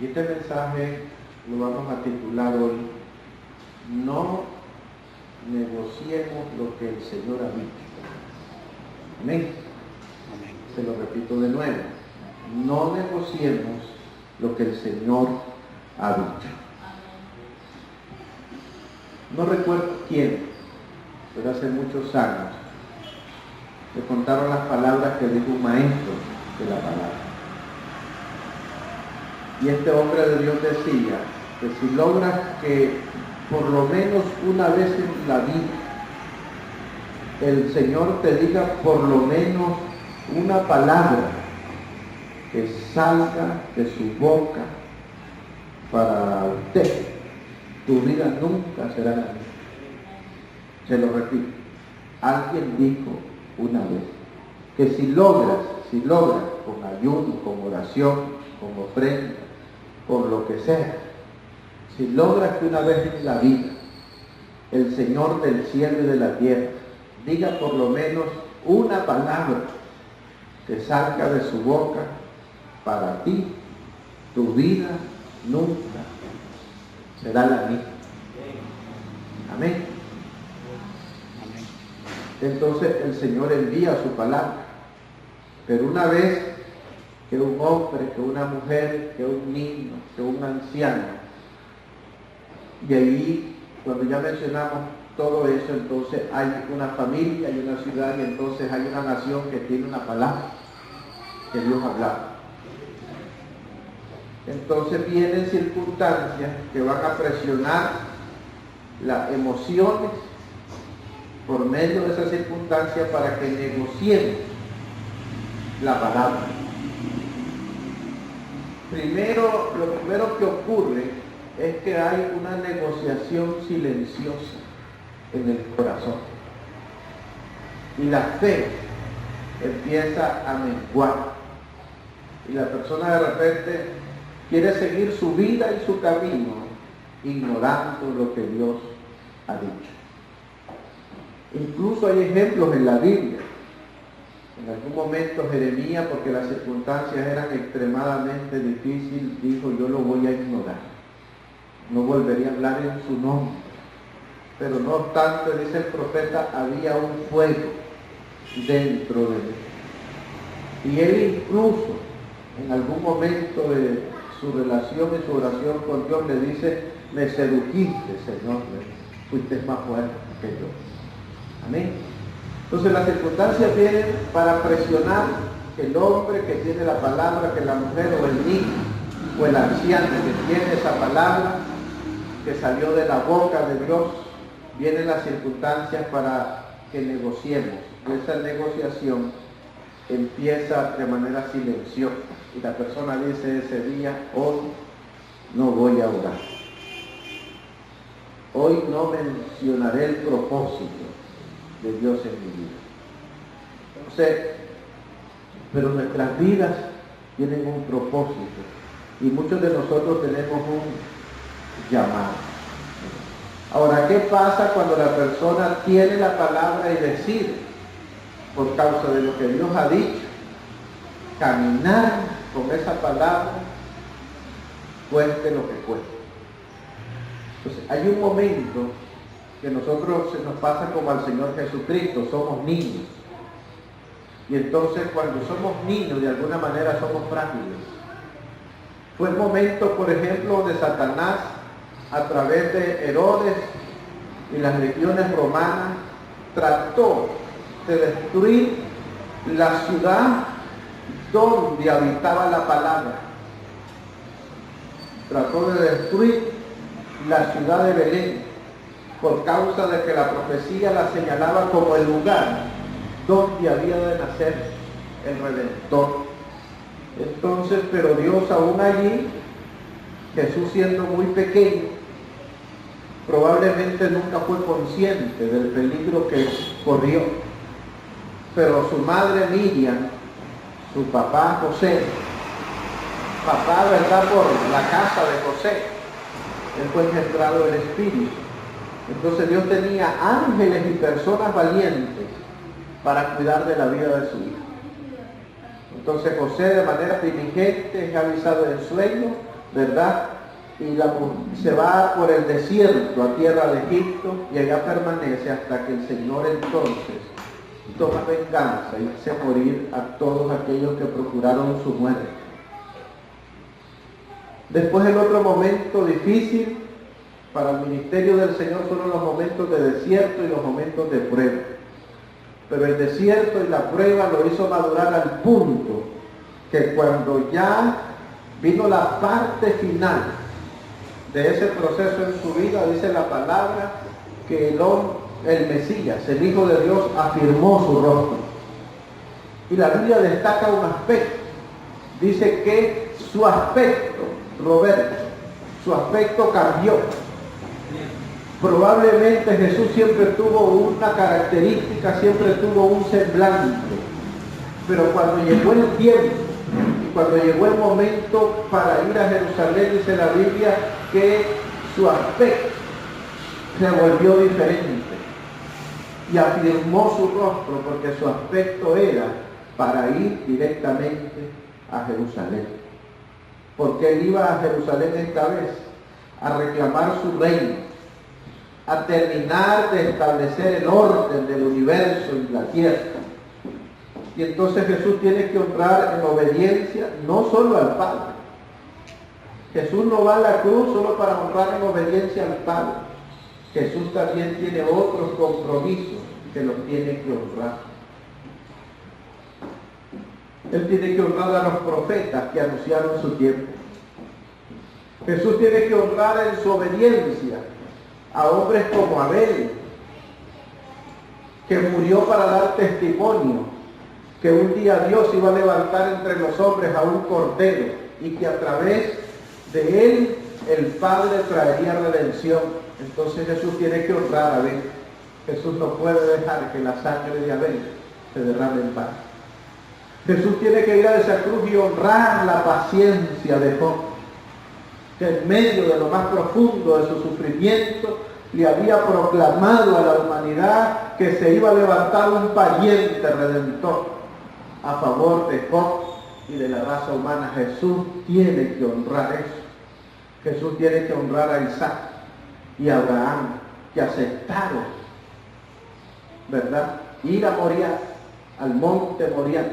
Y este mensaje lo vamos a titular hoy: no negociemos lo que el Señor ha dicho. Amén. Se lo repito de nuevo: no negociemos lo que el Señor ha dicho. No recuerdo quién, pero hace muchos años me contaron las palabras que dijo un maestro de la palabra. Y este hombre de Dios decía que si logras que por lo menos una vez en la vida el Señor te diga por lo menos una palabra que salga de su boca para usted, tu vida nunca será la misma. Se lo repito, alguien dijo una vez que si logras con ayuno, con oración, con ofrenda, por lo que sea, si logras que una vez en la vida el Señor del cielo y de la tierra diga por lo menos una palabra que salga de su boca para ti, tu vida nunca será la misma. Amén. Entonces el Señor envía su palabra, pero una vez que un hombre, que una mujer, que un niño, que un anciano, y ahí cuando ya mencionamos todo eso, entonces hay una familia, hay una ciudad, y entonces hay una nación que tiene una palabra que Dios ha hablado. Entonces vienen circunstancias que van a presionar las emociones por medio de esas circunstancias para que negociemos la palabra. Lo primero que ocurre es que hay una negociación silenciosa en el corazón. Y la fe empieza a menguar. Y la persona de repente quiere seguir su vida y su camino ignorando lo que Dios ha dicho. Incluso hay ejemplos en la Biblia. En algún momento Jeremías, porque las circunstancias eran extremadamente difíciles, dijo: yo lo voy a ignorar. No volvería a hablar en su nombre. Pero no obstante, dice el profeta, había un fuego dentro de él. Y él incluso, en algún momento de su relación y su oración con Dios, le dice: me sedujiste, Señor, fuiste más fuerte que yo. Amén. Entonces las circunstancias vienen para presionar que el hombre que tiene la palabra, que la mujer o el niño o el anciano que tiene esa palabra que salió de la boca de Dios, vienen las circunstancias para que negociemos. Y esa negociación empieza de manera silenciosa y la persona dice ese día: hoy no voy a orar, hoy no mencionaré el propósito de Dios en mi vida. Entonces, pero nuestras vidas tienen un propósito y muchos de nosotros tenemos un llamado. Ahora, ¿qué pasa cuando la persona tiene la palabra y decide, por causa de lo que Dios ha dicho, caminar con esa palabra, cueste lo que cueste? Entonces, hay un momento que nosotros se nos pasa como al Señor Jesucristo, somos niños. Y entonces cuando somos niños, de alguna manera somos frágiles. Fue el momento, por ejemplo, de Satanás, a través de Herodes y las legiones romanas, trató de destruir la ciudad donde habitaba la palabra. Trató de destruir la ciudad de Belén, por causa de que la profecía la señalaba como el lugar donde había de nacer el Redentor. Entonces, pero Dios aún allí, Jesús siendo muy pequeño, probablemente nunca fue consciente del peligro que corrió. Pero su madre Miriam, su papá José, papá, ¿verdad?, por la casa de José, él fue engendrado del Espíritu. Entonces Dios tenía ángeles y personas valientes para cuidar de la vida de su hijo. Entonces José, de manera diligente, es avisado en sueño ¿verdad? Y se va por el desierto a tierra de Egipto y allá permanece hasta que el Señor entonces toma venganza y hace morir a todos aquellos que procuraron su muerte. Después el otro momento difícil para el ministerio del Señor fueron los momentos de desierto y los momentos de prueba. Pero el desierto y la prueba lo hizo madurar al punto que cuando ya vino la parte final de ese proceso en su vida, dice la palabra que el Mesías, el Hijo de Dios, afirmó su rostro. Y la Biblia destaca un aspecto. Dice que su aspecto, Roberto, su aspecto cambió. Probablemente Jesús siempre tuvo una característica, siempre tuvo un semblante. Pero cuando llegó el tiempo, y cuando llegó el momento para ir a Jerusalén, dice la Biblia que su aspecto se volvió diferente. Y afirmó su rostro porque su aspecto era para ir directamente a Jerusalén. Porque él iba a Jerusalén esta vez a reclamar su reino, a terminar de establecer el orden del universo y la tierra. Y entonces Jesús tiene que honrar en obediencia no solo al Padre. Jesús no va a la cruz solo para honrar en obediencia al Padre. Jesús también tiene otros compromisos que los tiene que honrar. Él tiene que honrar a los profetas que anunciaron su tiempo. Jesús tiene que honrar en su obediencia a hombres como Abel, que murió para dar testimonio que un día Dios iba a levantar entre los hombres a un cordero y que a través de él el Padre traería redención. Entonces Jesús tiene que honrar a Abel. Jesús no puede dejar que la sangre de Abel se derrame en vano. Jesús tiene que ir a esa cruz y honrar la paciencia de Job, que en medio de lo más profundo de su sufrimiento le había proclamado a la humanidad que se iba a levantar un pariente redentor a favor de Job y de la raza humana. Jesús tiene que honrar eso. Jesús tiene que honrar a Isaac y a Abraham, que aceptaron, ¿verdad?, ir a Moriah, al monte Moriah,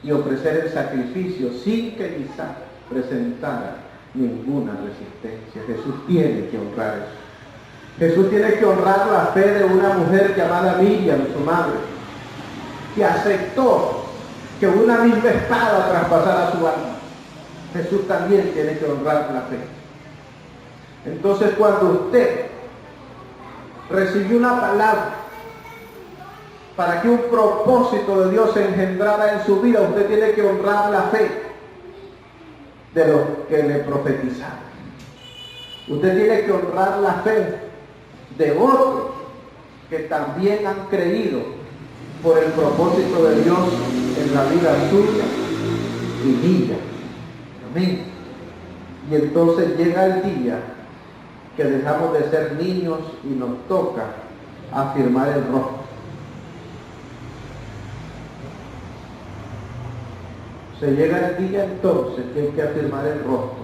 y ofrecer el sacrificio sin que Isaac presentara ninguna resistencia. Jesús tiene que honrar eso. Jesús tiene que honrar la fe de una mujer llamada Miriam, su madre, que aceptó que una misma espada traspasara su alma. Jesús también tiene que honrar la fe. Entonces, cuando usted recibió una palabra para que un propósito de Dios se engendrara en su vida, usted tiene que honrar la fe de los que le profetizaron. Usted tiene que honrar la fe de otros que también han creído por el propósito de Dios en la vida suya y mía. Amén. Y entonces llega el día que dejamos de ser niños y nos toca afirmar el rostro. Se llega el día entonces que hay que afirmar el rostro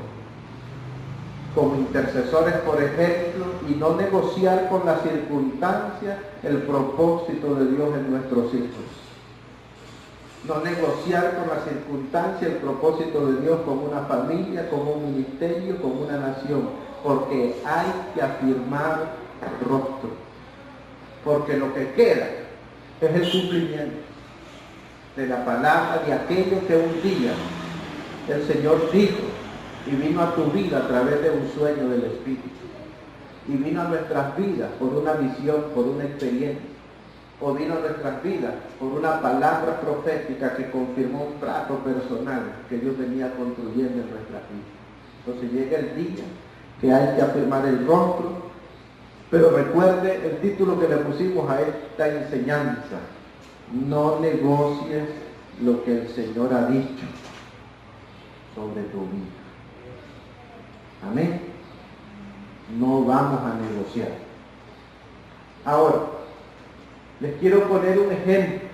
como intercesores, por ejemplo, y no negociar con las circunstancias el propósito de Dios en nuestros hijos. No negociar con las circunstancias el propósito de Dios con una familia, con un ministerio, con una nación, porque hay que afirmar el rostro. Porque lo que queda es el cumplimiento de la palabra de aquello que un día el Señor dijo y vino a tu vida a través de un sueño del Espíritu, y vino a nuestras vidas por una visión, por una experiencia, o vino a nuestras vidas por una palabra profética que confirmó un trato personal que Dios venía construyendo en nuestras vidas. Entonces llega el día que hay que afirmar el rostro, pero recuerde el título que le pusimos a esta enseñanza: no negocies lo que el Señor ha dicho sobre tu vida. Amén. No vamos a negociar. Ahora, les quiero poner un ejemplo.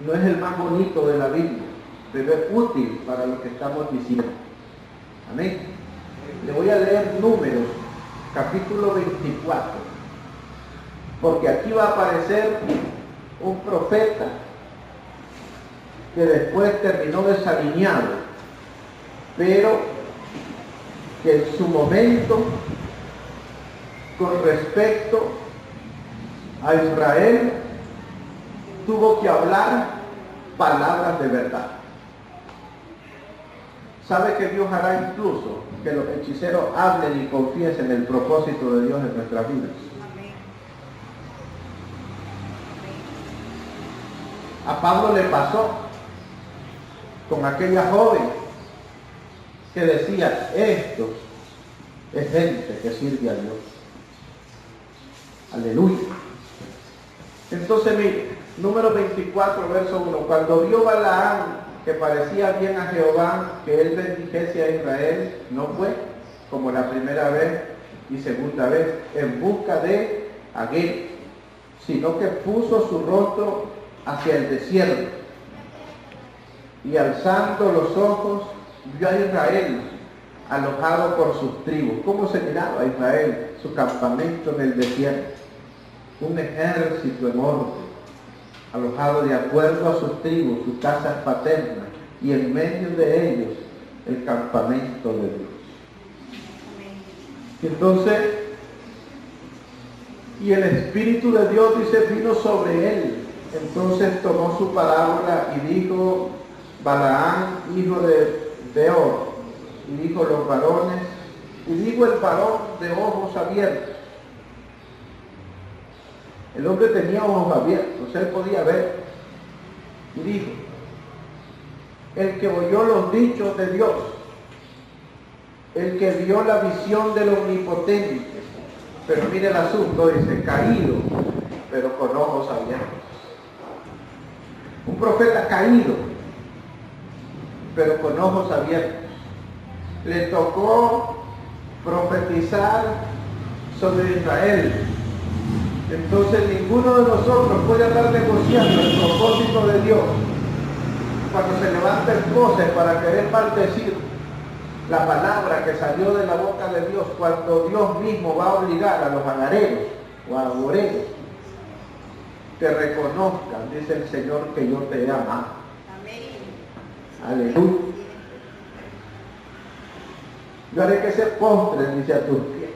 No es el más bonito de la Biblia, pero es útil para lo que estamos diciendo. Amén. Le voy a leer Números, capítulo 24, porque aquí va a aparecer un profeta que después terminó desalineado, pero que en su momento, con respecto a Israel, tuvo que hablar palabras de verdad. ¿Sabe que Dios hará incluso que los hechiceros hablen y confiesen el propósito de Dios en nuestras vidas? A Pablo le pasó con aquella joven que decía, esto es gente que sirve a Dios. Aleluya. Entonces mire, número 24, verso 1. Cuando vio Balaam que parecía bien a Jehová que él bendijese a Israel, no fue como la primera vez y segunda vez en busca de Agé, sino que puso su rostro hacia el desierto y alzando los ojos vio a Israel alojado por sus tribus. ¿Cómo se miraba a Israel? Su campamento en el desierto, un ejército enorme alojado de acuerdo a sus tribus, sus casas paternas, y en medio de ellos el campamento de Dios. Y entonces, y el Espíritu de Dios, dice, vino sobre él. Entonces tomó su parábola y dijo, Balaam, hijo de Beor, y dijo los varones, y dijo el varón de ojos abiertos. El hombre tenía ojos abiertos, él podía ver. Y dijo, el que oyó los dichos de Dios, el que vio la visión del Omnipotente, pero mire el asunto, dice, caído, pero con ojos abiertos. Un profeta caído, pero con ojos abiertos. Le tocó profetizar sobre Israel. Entonces ninguno de nosotros puede andar negociando el propósito de Dios cuando se levanten voces para querer maldecir la palabra que salió de la boca de Dios, cuando Dios mismo va a obligar a los agareros o agoreros que reconozcan, dice el Señor, que yo te he amado. Amén. Aleluya. Yo haré que se postren, dice, a tus pies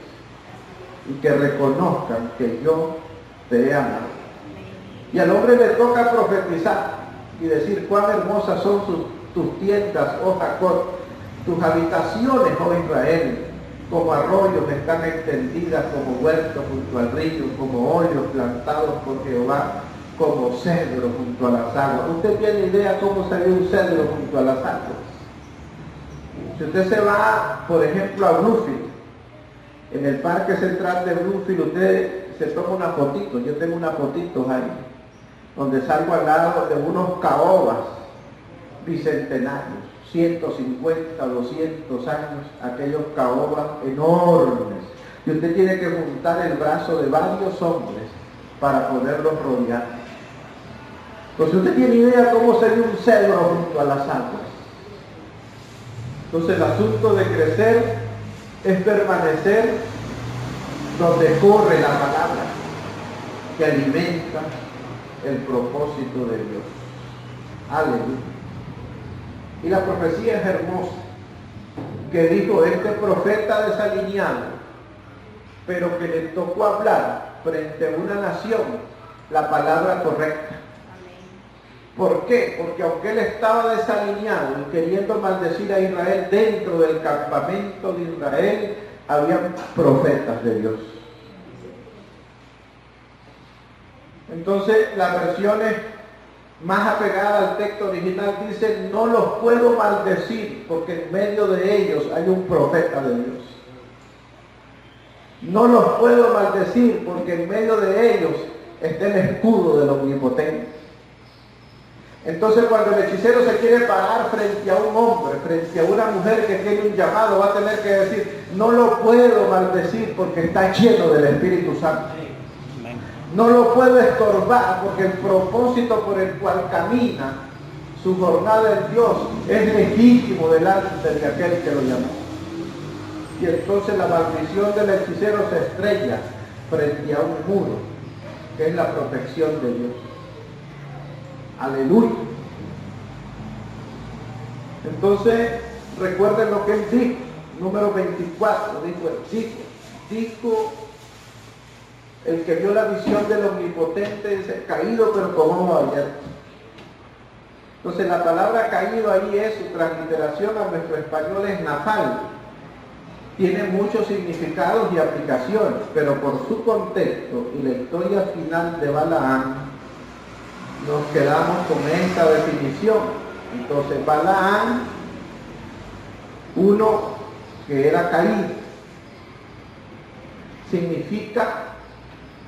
y que reconozcan que yo te he amado. Y al hombre le toca profetizar y decir cuán hermosas son tus tiendas, oh Jacob, tus habitaciones, oh Israel, como arroyos están extendidas, como huertos junto al río, como hoyos plantados por Jehová, como cedro junto a las aguas. ¿Usted tiene idea cómo se ve un cedro junto a las aguas? Si usted se va, por ejemplo, a Bluefield, en el parque central de Bluefield, usted se toma una fotito, yo tengo una fotito ahí, donde salgo al lado de unos caobas bicentenarios, 150, 200 años, aquellos caobas enormes, y usted tiene que juntar el brazo de varios hombres para poderlos rodear. Pues usted tiene idea cómo sería un cedro junto a las aguas. Entonces el asunto de crecer es permanecer donde corre la palabra que alimenta el propósito de Dios. Aleluya. Y la profecía es hermosa, que dijo este profeta desalineado, pero que le tocó hablar frente a una nación la palabra correcta. ¿Por qué? Porque aunque él estaba desalineado y queriendo maldecir a Israel, dentro del campamento de Israel había profetas de Dios. Entonces las versiones más apegadas al texto original dicen, no los puedo maldecir porque en medio de ellos hay un profeta de Dios. No los puedo maldecir porque en medio de ellos está el escudo del Omnipotente. Entonces cuando el hechicero se quiere parar frente a un hombre, frente a una mujer que tiene un llamado, va a tener que decir, no lo puedo maldecir porque está lleno del Espíritu Santo. No lo puedo estorbar porque el propósito por el cual camina su jornada en Dios es legítimo delante de aquel que lo llamó. Y entonces la maldición del hechicero se estrella frente a un muro, que es la protección de Dios. Aleluya. Entonces, recuerden lo que él dijo, número 24, dijo el que vio la visión del omnipotente, dice, caído pero con ojo abierto. Entonces la palabra caído ahí es, su transliteración a nuestro español es nafal. Tiene muchos significados y aplicaciones, pero por su contexto y la historia final de Balaam, nos quedamos con esta definición. Entonces Balaam, uno que era caído, significa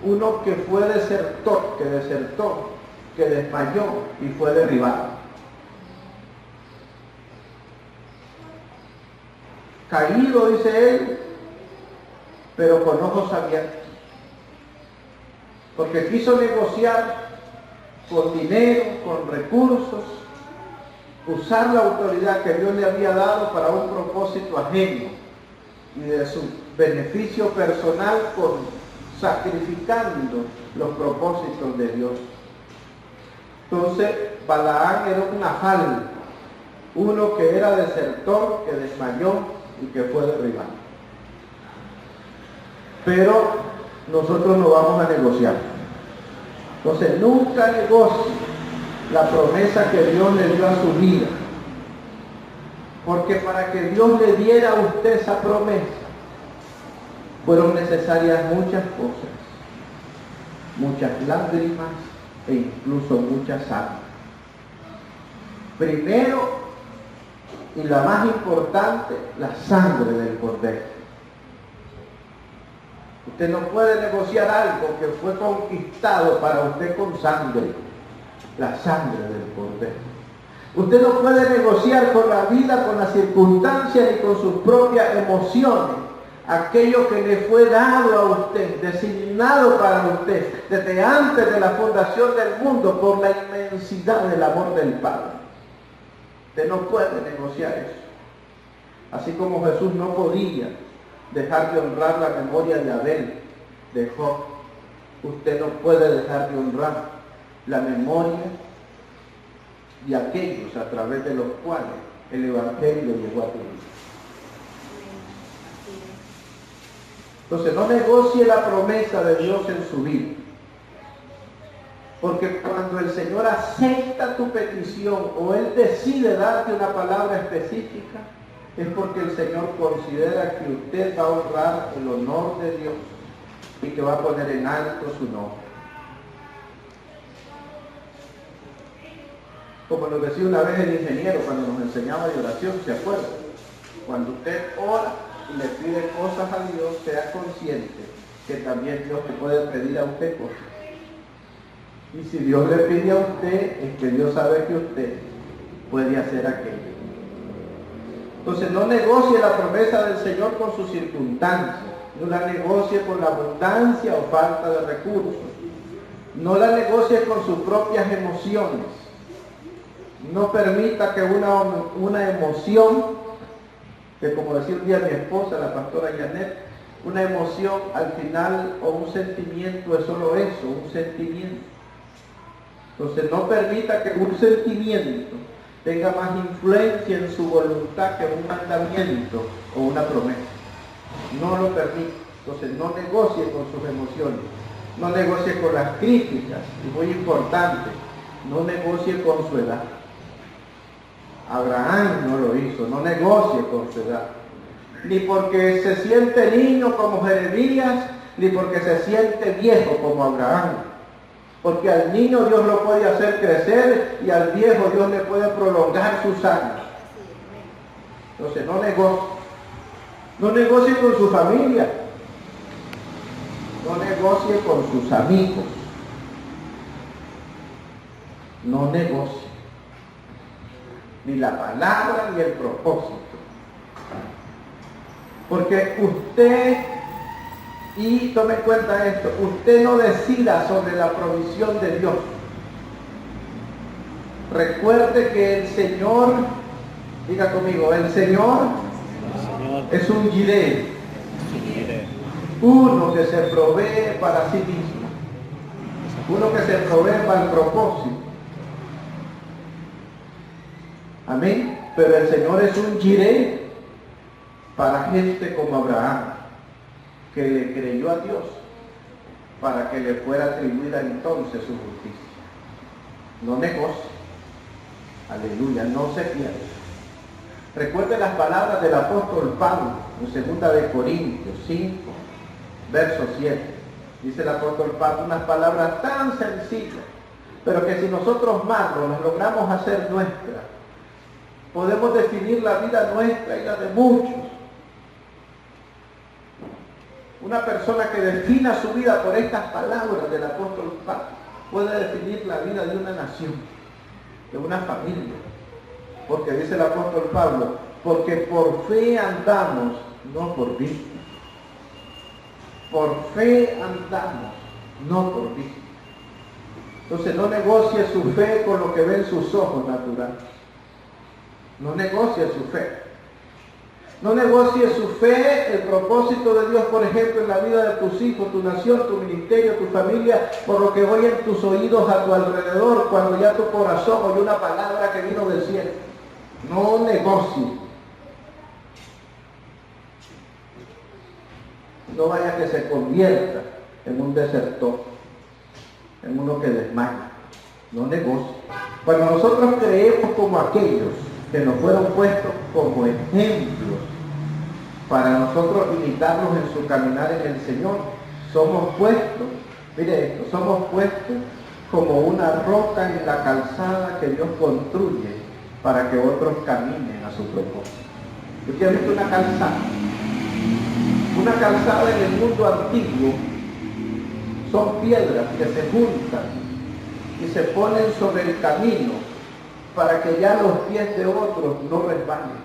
uno que fue desertor, que desertó, que desmayó y fue derribado. Caído, dice él, pero con ojos abiertos, porque quiso negociar con dinero, con recursos, usar la autoridad que Dios le había dado para un propósito ajeno y de su beneficio personal, sacrificando los propósitos de Dios. Entonces Balaam era un nafal, uno que era desertor, que desmayó y que fue derribado. Pero nosotros no vamos a negociar. Entonces nunca negocie la promesa que Dios le dio a su vida, porque para que Dios le diera a usted esa promesa fueron necesarias muchas cosas, muchas lágrimas e incluso mucha sangre. Primero, y la más importante, la sangre del Cordero. Usted no puede negociar algo que fue conquistado para usted con sangre, la sangre del Cordero. Usted no puede negociar con la vida, con las circunstancias ni con sus propias emociones aquello que le fue dado a usted, designado para usted, desde antes de la fundación del mundo, por la inmensidad del amor del Padre. Usted no puede negociar eso. Así como Jesús no podía dejar de honrar la memoria de Abel, de Job, usted no puede dejar de honrar la memoria de aquellos a través de los cuales el Evangelio llegó a tu vida. Entonces no negocie la promesa de Dios en su vida, porque cuando el Señor acepta tu petición o Él decide darte una palabra específica, es porque el Señor considera que usted va a honrar el honor de Dios y que va a poner en alto su nombre. Como nos decía una vez el ingeniero cuando nos enseñaba de oración, ¿se acuerda? Cuando usted ora y le pide cosas a Dios, sea consciente que también Dios le puede pedir a usted cosas. Y si Dios le pide a usted, es que Dios sabe que usted puede hacer aquello. Entonces no negocie la promesa del Señor con sus circunstancias, no la negocie con la abundancia o falta de recursos, no la negocie con sus propias emociones. No permita que una emoción, que como decía un día mi esposa, la pastora Janet, una emoción al final o un sentimiento es solo eso, un sentimiento. Entonces no permita que un sentimiento tenga más influencia en su voluntad que un mandamiento o una promesa. No lo permita. Entonces no negocie con sus emociones, no negocie con las críticas, y muy importante, no negocie con su edad. Abraham no lo hizo, no negocie con su edad. Ni porque se siente niño como Jeremías, ni porque se siente viejo como Abraham. Porque al niño Dios lo puede hacer crecer y al viejo Dios le puede prolongar sus años. Entonces no negocie. No negocie con su familia. No negocie con sus amigos. No negocie. Ni la palabra ni el propósito. Porque usted, y tome en cuenta esto, usted no decida sobre la provisión de Dios. Recuerde que el Señor, diga conmigo, el Señor es un jireh. Uno que se provee para sí mismo. Uno que se provee para el propósito. Amén. Pero el Señor es un jireh para gente como Abraham, que le creyó a Dios para que le fuera atribuida entonces su justicia. No negocie. Aleluya, no se pierda. Recuerde las palabras del apóstol Pablo en 2 de Corintios 5, verso 7. Dice el apóstol Pablo unas palabras tan sencillas, pero que si nosotros macro las logramos hacer nuestras, podemos definir la vida nuestra y la de muchos. Una persona que defina su vida por estas palabras del apóstol Pablo puede definir la vida de una nación, de una familia. Porque dice el apóstol Pablo, porque por fe andamos, no por vista. Por fe andamos, no por vista. Entonces no negocie su fe con lo que ven sus ojos naturales. No negocie su fe. No negocie su fe, el propósito de Dios, por ejemplo, en la vida de tus hijos, tu nación, tu ministerio, tu familia, por lo que oyen tus oídos a tu alrededor, cuando ya tu corazón oye una palabra que vino del cielo. No negocie. No vaya que se convierta en un desertor, en uno que desmaya. No negocie. Cuando nosotros creemos como aquellos que nos fueron puestos como ejemplos para nosotros imitarlos en su caminar en el Señor, somos puestos, mire esto, somos puestos como una roca en la calzada que Dios construye para que otros caminen a su propósito. ¿Usted ha visto una calzada? Una calzada en el mundo antiguo son piedras que se juntan y se ponen sobre el camino para que ya los pies de otros no resbalen.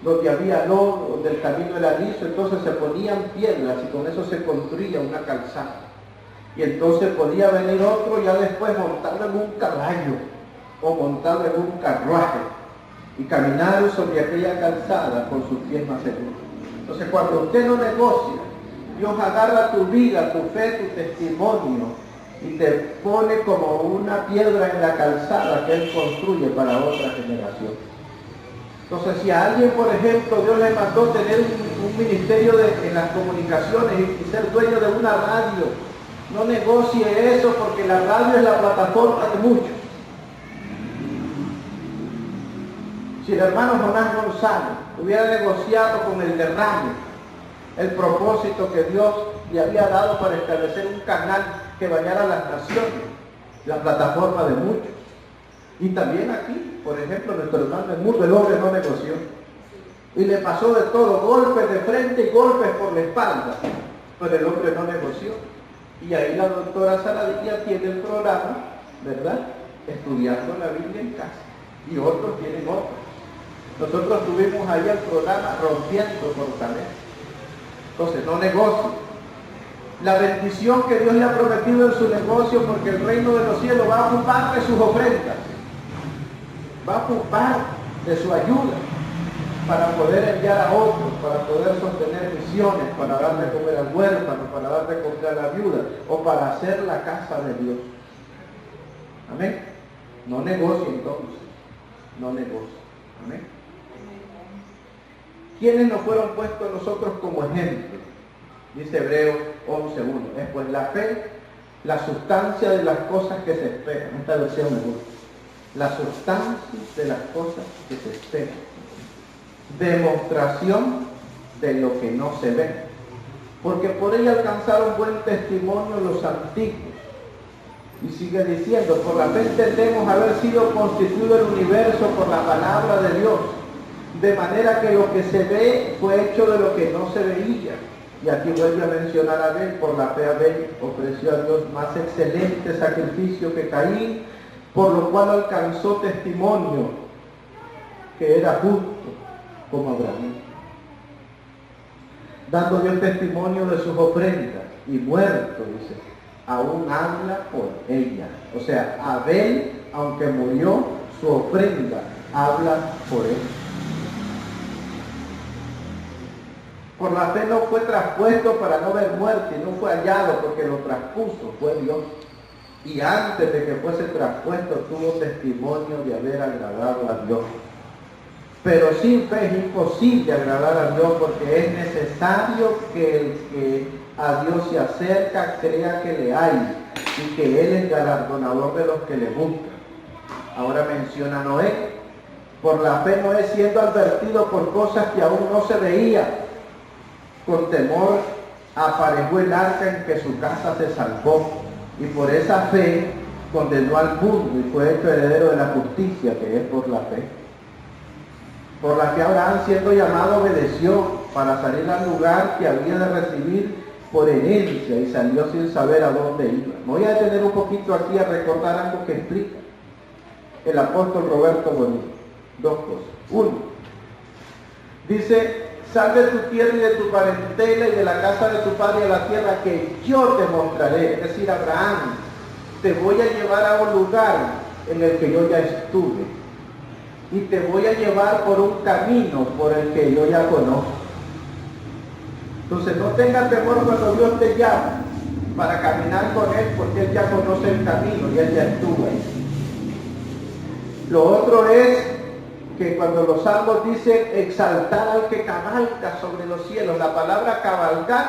Donde había lodo, donde el camino era liso, entonces se ponían piedras y con eso se construía una calzada. Y entonces podía venir otro ya después montado en un caballo o montado en un carruaje y caminar sobre aquella calzada con sus pies más seguros. Entonces cuando usted no negocia, Dios agarra tu vida, tu fe, tu testimonio y te pone como una piedra en la calzada que Él construye para otra generación. Entonces, si a alguien, por ejemplo, Dios le mandó tener un ministerio en las comunicaciones y ser dueño de una radio, no negocie eso porque la radio es la plataforma de muchos. Si el hermano Jonás González hubiera negociado con el derrame, el propósito que Dios le había dado para establecer un canal que bañara a las naciones, la plataforma de muchos. Y también aquí, por ejemplo, nuestro hermano el hombre no negoció. Y le pasó de todo, golpes de frente y golpes por la espalda. Pero el hombre no negoció. Y ahí la doctora Saladilla tiene el programa, ¿verdad? Estudiando la Biblia en casa. Y otros tienen otros. Nosotros tuvimos ahí el programa Rompiendo Fortaleza. Entonces, no negocio. La bendición que Dios le ha prometido en su negocio, porque el reino de los cielos va a ocupar de sus ofrendas. Va a ocupar de su ayuda para poder enviar a otros, para poder sostener misiones, para dar de comer al huérfano, para dar de comer a la viuda, o para hacer la casa de Dios. Amén. No negocie entonces. No negocie. Amén. ¿Quiénes nos fueron puestos nosotros como ejemplo? Dice Hebreos 11:1. Es pues la fe, la sustancia de las cosas que se esperan. Esta versión me gusta. La sustancia de las cosas que se esperan. Demostración de lo que no se ve. Porque por ella alcanzaron buen testimonio los antiguos. Y sigue diciendo, por la fe entendemos haber sido constituido el universo por la palabra de Dios. De manera que lo que se ve fue hecho de lo que no se veía. Y aquí vuelve a mencionar a Abel. Por la fe Abel ofreció a Dios más excelente sacrificio que Caín, por lo cual alcanzó testimonio que era justo como Abraham. Dando Dios testimonio de sus ofrendas y muerto, dice, aún habla por ella. O sea, Abel, aunque murió, su ofrenda habla por él. Por la fe no fue traspuesto para no ver muerte, y no fue hallado porque lo traspuso, fue Dios. Y antes de que fuese traspuesto tuvo testimonio de haber agradado a Dios. Pero sin fe es imposible agradar a Dios, porque es necesario que el que a Dios se acerca crea que le hay y que Él es galardonador de los que le buscan. Ahora menciona a Noé. Por la fe Noé, siendo advertido por cosas que aún no se veían, con temor aparejó el arca en que su casa se salvó, y por esa fe condenó al mundo y fue hecho heredero de la justicia, que es por la fe. Por la que Abraham, siendo llamado, obedeció para salir al lugar que había de recibir por herencia, y salió sin saber a dónde iba. Me voy a detener un poquito aquí a recordar algo que explica el apóstol Roberto Bonilla. Dos cosas. Uno, dice: sal de tu tierra y de tu parentela y de la casa de tu padre a la tierra que yo te mostraré. Es decir, Abraham, te voy a llevar a un lugar en el que yo ya estuve. Y te voy a llevar por un camino por el que yo ya conozco. Entonces no tengas temor cuando Dios te llama para caminar con Él, porque Él ya conoce el camino y Él ya estuvo ahí. Lo otro es que cuando los salmos dicen exaltar al que cabalga sobre los cielos, la palabra cabalgar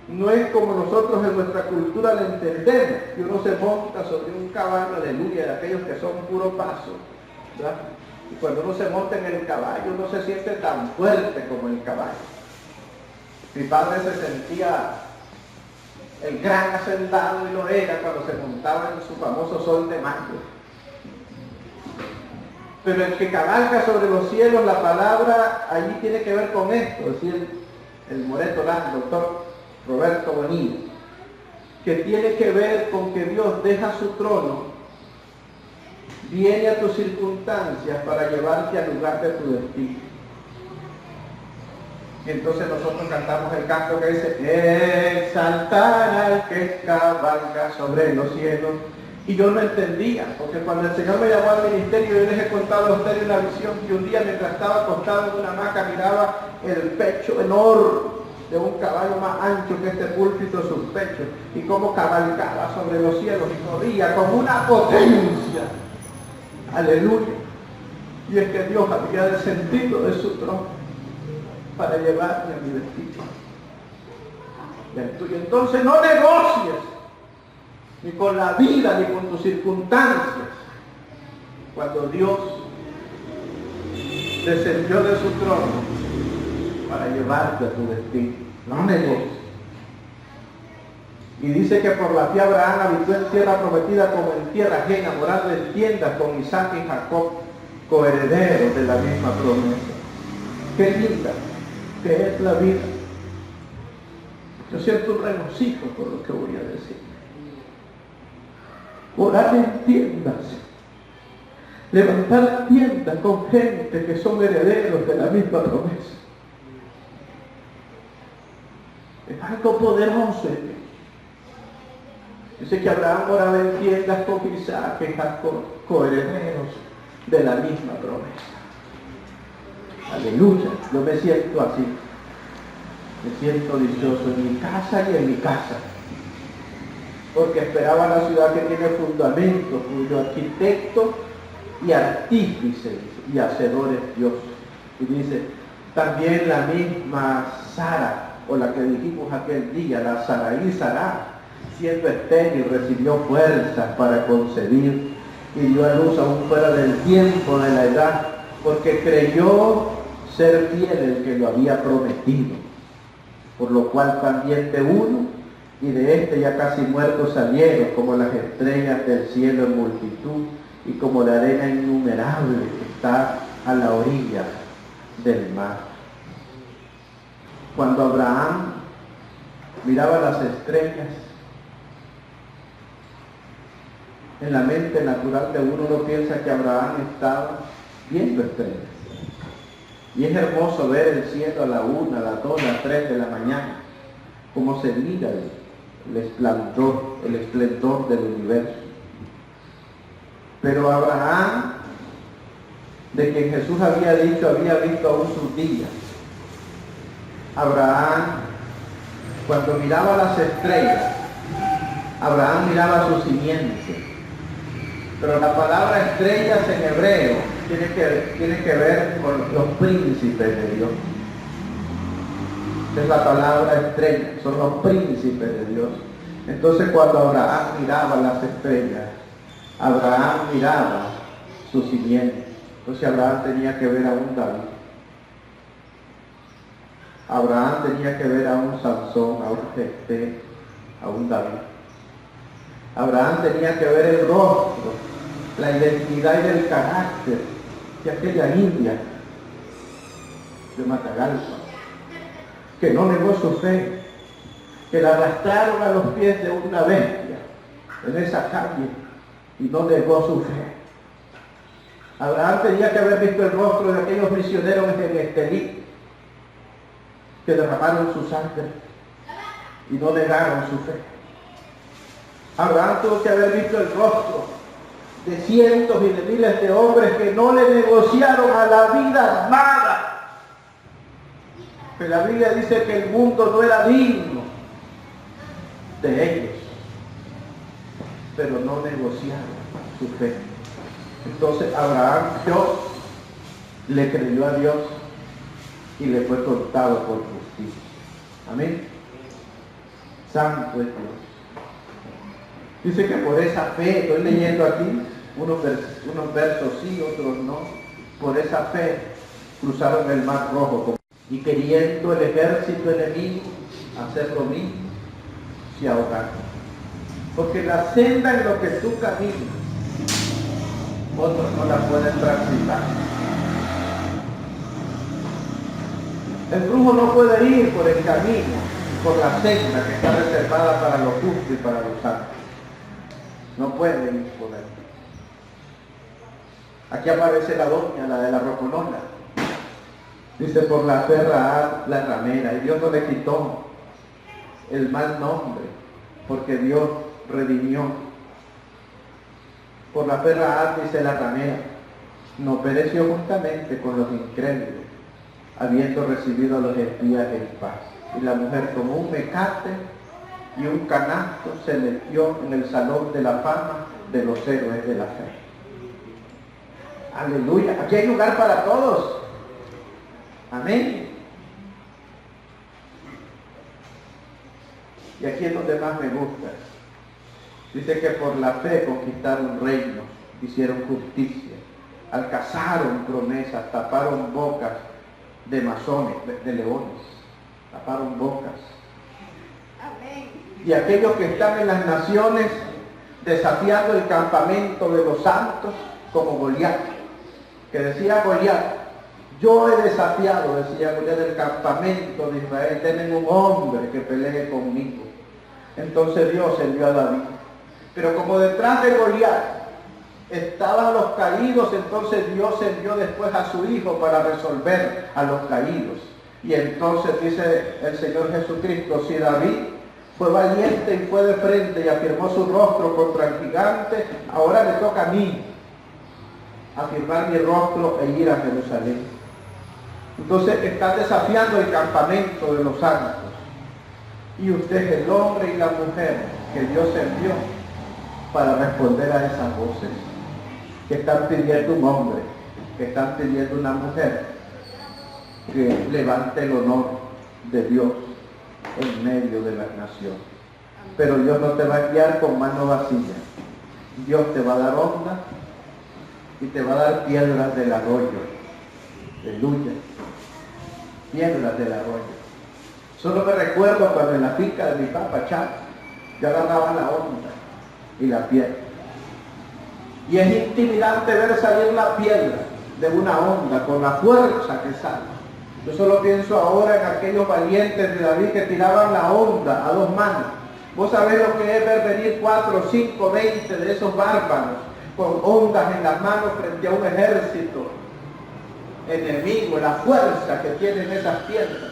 no es como nosotros en nuestra cultura la entendemos, que uno se monta sobre un caballo, aleluya, de aquellos que son puro paso, ¿verdad? Y cuando uno se monta en el caballo, uno se siente tan fuerte como el caballo. Mi padre se sentía el gran hacendado, y lo era cuando se montaba en su famoso sol de mayo. Pero el que cabalga sobre los cielos, la palabra allí tiene que ver con esto, es decir, el Moreto Land, doctor Roberto Bonilla, que tiene que ver con que Dios deja su trono, viene a tus circunstancias para llevarte al lugar de tu destino. Y entonces nosotros cantamos el canto que dice: exaltar al que cabalga sobre los cielos. Y yo no entendía, porque cuando el Señor me llamó al ministerio, yo les he contado a ustedes una visión que un día, mientras estaba acostado en una hamaca, miraba el pecho enorme de un caballo más ancho que este púlpito, sus pechos, y cómo cabalgaba sobre los cielos y corría con una potencia. Aleluya. Y es que Dios había descendido de su trono para llevarme a mi destino. Y entonces no negocies ni con la vida, ni con tus circunstancias, cuando Dios descendió de su trono para llevarte a tu destino. No negocies. Y dice que por la fe Abraham habitó en tierra prometida como en tierra ajena, morando en tiendas con Isaac y Jacob, coherederos de la misma promesa. Qué linda que es la vida. Yo siento un regocijo por lo que voy a decir. Orar en tiendas, levantar tiendas con gente que son herederos de la misma promesa. Es algo poderoso. Dice que Abraham oraba en tiendas con Isaac y Jacob, coherederos de la misma promesa. Aleluya, yo me siento así. Me siento dichoso en mi casa y en mi casa. Porque esperaba la ciudad que tiene fundamento, cuyo arquitecto y artífice y hacedor es Dios. Y dice, también la misma Sara, o la que dijimos aquel día, la Saraí Sara, siendo estéril, recibió fuerzas para concebir y dio a luz aún fuera del tiempo de la edad, porque creyó ser fiel el que lo había prometido. Por lo cual también de uno y de este ya casi muertos salieron, como las estrellas del cielo en multitud y como la arena innumerable que está a la orilla del mar. Cuando Abraham miraba las estrellas, en la mente natural de uno piensa que Abraham estaba viendo estrellas. Y es hermoso ver el cielo a la 1, a las 2, a las 3 de la mañana, como se mira el esplendor del universo. Pero Abraham, de quien Jesús había dicho, había visto aún sus días. Abraham, cuando miraba las estrellas, Abraham miraba su simiente. Pero la palabra estrellas en hebreo tiene que ver con los príncipes de Dios. Es la palabra estrella, son los príncipes de Dios. Entonces cuando Abraham miraba las estrellas, Abraham miraba su simiente. Entonces Abraham tenía que ver a un David. Abraham tenía que ver a un Sansón, a un Jefté, a un David. Abraham tenía que ver el rostro, la identidad y el carácter de aquella india de Matagalpa, que no negó su fe, que la arrastraron a los pies de una bestia en esa calle y no negó su fe. Abraham tenía que haber visto el rostro de aquellos misioneros en Estelí que derramaron su sangre y no negaron su fe. Abraham tuvo que haber visto el rostro de cientos y de miles de hombres que no le negociaron a la vida nada. Pero la Biblia dice que el mundo no era digno de ellos, pero no negociaron su fe. Entonces Abraham, Dios le creyó a Dios y le fue contado por justicia. Amén. Santo es Dios. Dice que por esa fe, estoy leyendo aquí, unos versos sí, otros no, por esa fe cruzaron el mar rojo y queriendo el ejército enemigo hacer lo mismo, se ahogaron. Porque la senda en lo que tú caminas, otros no la pueden transitar. El brujo no puede ir por el camino, por la senda que está reservada para los justos y para los santos. No puede ir por él. Aquí aparece la doña, la de la roconona. Dice, por la fe Rahab, la ramera, y Dios no le quitó el mal nombre, porque Dios redimió. Por la fe Rahab, dice la ramera, no pereció juntamente con los incrédulos, habiendo recibido a los espías en paz. Y la mujer tomó un mecate y un canasto, se metió en el salón de la fama de los héroes de la fe. Aleluya. Aquí hay lugar para todos. Amén. Y aquí es donde más me gusta. Dice que por la fe conquistaron reinos, hicieron justicia, alcanzaron promesas, taparon bocas de masones, de leones, taparon bocas. Y aquellos que están en las naciones desafiando el campamento de los santos, como Goliat, que decía Goliat, yo he desafiado, decía Goliat, el campamento de Israel, tienen un hombre que pelee conmigo. Entonces Dios envió a David. Pero como detrás de Goliat estaban los caídos, entonces Dios envió después a su hijo para resolver a los caídos. Y entonces dice el Señor Jesucristo, si David fue valiente y fue de frente y afirmó su rostro contra el gigante, ahora me toca a mí afirmar mi rostro e ir a Jerusalén. Entonces están desafiando el campamento de los santos. Y usted es el hombre y la mujer que Dios envió para responder a esas voces que están pidiendo un hombre, que están pidiendo una mujer que levante el honor de Dios en medio de las naciones. Pero Dios no te va a guiar con mano vacía. Dios te va a dar onda y te va a dar piedras del arroyo. Aleluya. Piedras del arroyo. Solo me recuerdo cuando en la finca de mi papá Chá, yo agarraba la onda y la piedra. Y es intimidante ver salir la piedra de una onda con la fuerza que sale. Yo solo pienso ahora en aquellos valientes de David que tiraban la onda a dos manos. Vos sabés lo que es ver venir 4, 5, 20 de esos bárbaros con ondas en las manos frente a un ejército enemigo, la fuerza que tienen esas piedras.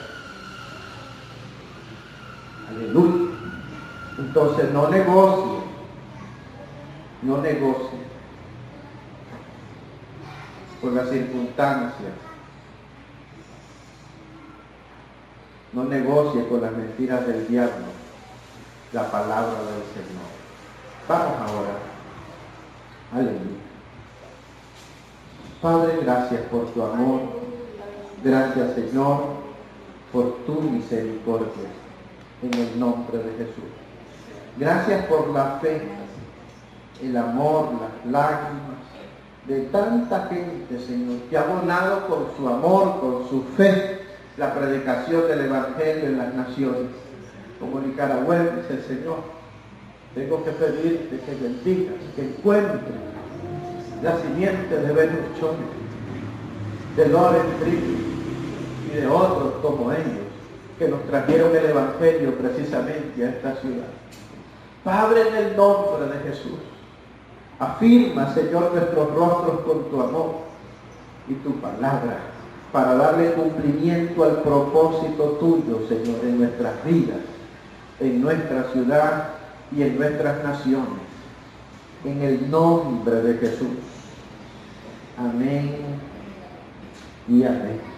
Aleluya. Entonces no negocie, no negocie con las circunstancias. no negocie con las mentiras del diablo la palabra del Señor. Vamos ahora. Aleluya. Padre, gracias por tu amor. Gracias, Señor, por tu misericordia, en el nombre de Jesús. Gracias por la fe, el amor, las lágrimas de tanta gente, Señor, que ha abonado con su amor, con su fe, la predicación del Evangelio en las naciones. Como nicaragüense, Señor, tengo que pedirte que bendigas, que encuentres la simiente de Venus Chone, de Loren Trigo y de otros como ellos, que nos trajeron el Evangelio precisamente a esta ciudad. Padre, en el nombre de Jesús, afirma, Señor, nuestros rostros con tu amor y tu palabra, para darle cumplimiento al propósito tuyo, Señor, en nuestras vidas, en nuestra ciudad y en nuestras naciones. En el nombre de Jesús. Amén y amén.